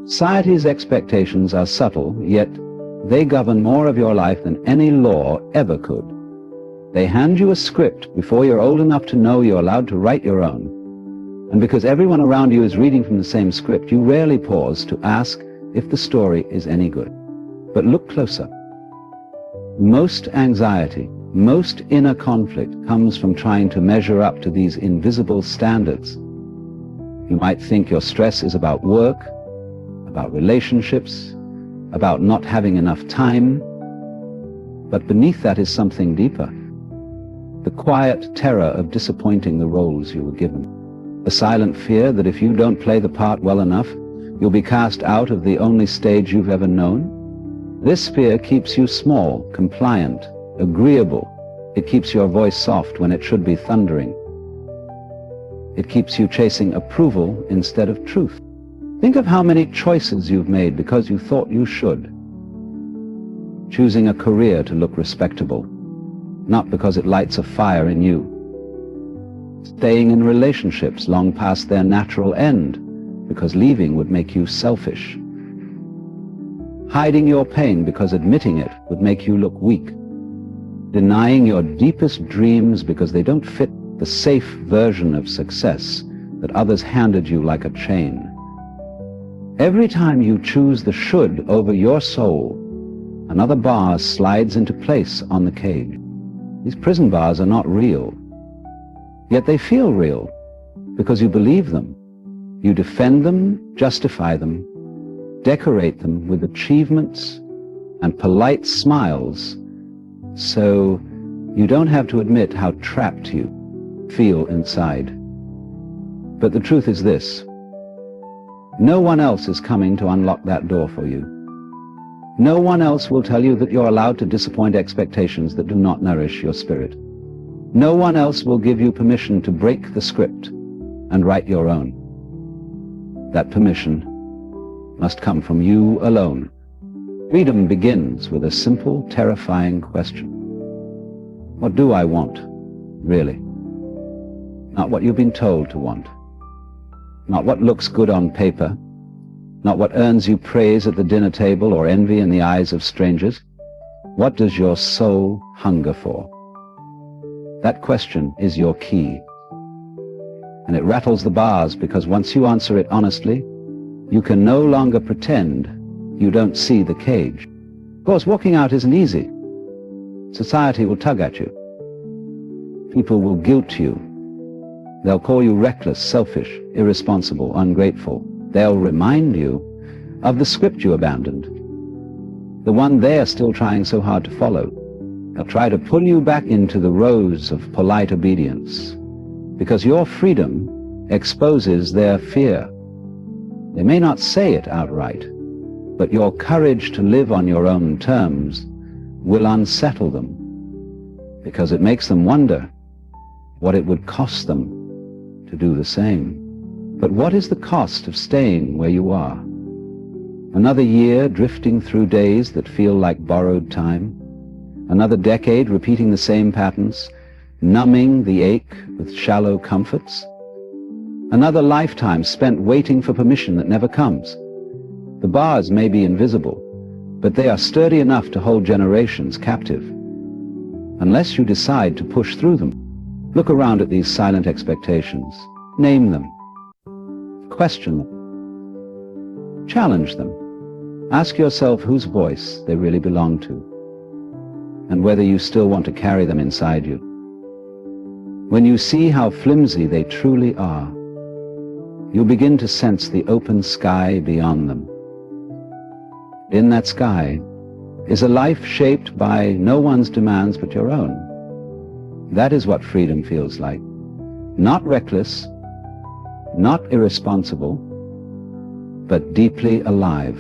Society's expectations are subtle, yet they govern more of your life than any law ever could. They hand you a script before you're old enough to know you're allowed to write your own. And because everyone around you is reading from the same script, you rarely pause to ask if the story is any good. But look closer. Most anxiety, most inner conflict comes from trying to measure up to these invisible standards. You might think your stress is about work, about relationships, about not having enough time, but beneath that is something deeper. The quiet terror of disappointing the roles you were given. A silent fear that if you don't play the part well enough, you'll be cast out of the only stage you've ever known. This fear keeps you small, compliant, agreeable. It keeps your voice soft when it should be thundering. It keeps you chasing approval instead of truth. Think of how many choices you've made because you thought you should. Choosing a career to look respectable, not because it lights a fire in you. Staying in relationships long past their natural end, because leaving would make you selfish. Hiding your pain because admitting it would make you look weak. Denying your deepest dreams because they don't fit the safe version of success that others handed you like a chain. Every time you choose the should over your soul, another bar slides into place on the cage. These prison bars are not real, yet they feel real because you believe them. You defend them, justify them, decorate them with achievements and polite smiles, so you don't have to admit how trapped you feel inside. But the truth is this: no one else is coming to unlock that door for you. No one else will tell you that you're allowed to disappoint expectations that do not nourish your spirit. No one else will give you permission to break the script and write your own. That permission must come from you alone. Freedom begins with a simple, terrifying question. What do I want, really? Not what you've been told to want. Not what looks good on paper. Not what earns you praise at the dinner table or envy in the eyes of strangers. What does your soul hunger for? That question is your key. And it rattles the bars because once you answer it honestly, you can no longer pretend you don't see the cage. Of course, walking out isn't easy. Society will tug at you. People will guilt you. They'll call you reckless, selfish, irresponsible, ungrateful. They'll remind you of the script you abandoned, the one they're still trying so hard to follow. They'll try to pull you back into the rows of polite obedience, because your freedom exposes their fear. They may not say it outright, but your courage to live on your own terms will unsettle them, because it makes them wonder what it would cost them to do the same. But what is the cost of staying where you are? Another year drifting through days that feel like borrowed time? Another decade repeating the same patterns, numbing the ache with shallow comforts? Another lifetime spent waiting for permission that never comes? The bars may be invisible, but they are sturdy enough to hold generations captive. Unless you decide to push through them, look around at these silent expectations. Name them. Question them. Challenge them. Ask yourself whose voice they really belong to, and whether you still want to carry them inside you. When you see how flimsy they truly are, you'll begin to sense the open sky beyond them. In that sky is a life shaped by no one's demands but your own. That is what freedom feels like. Not reckless, not irresponsible, but deeply alive.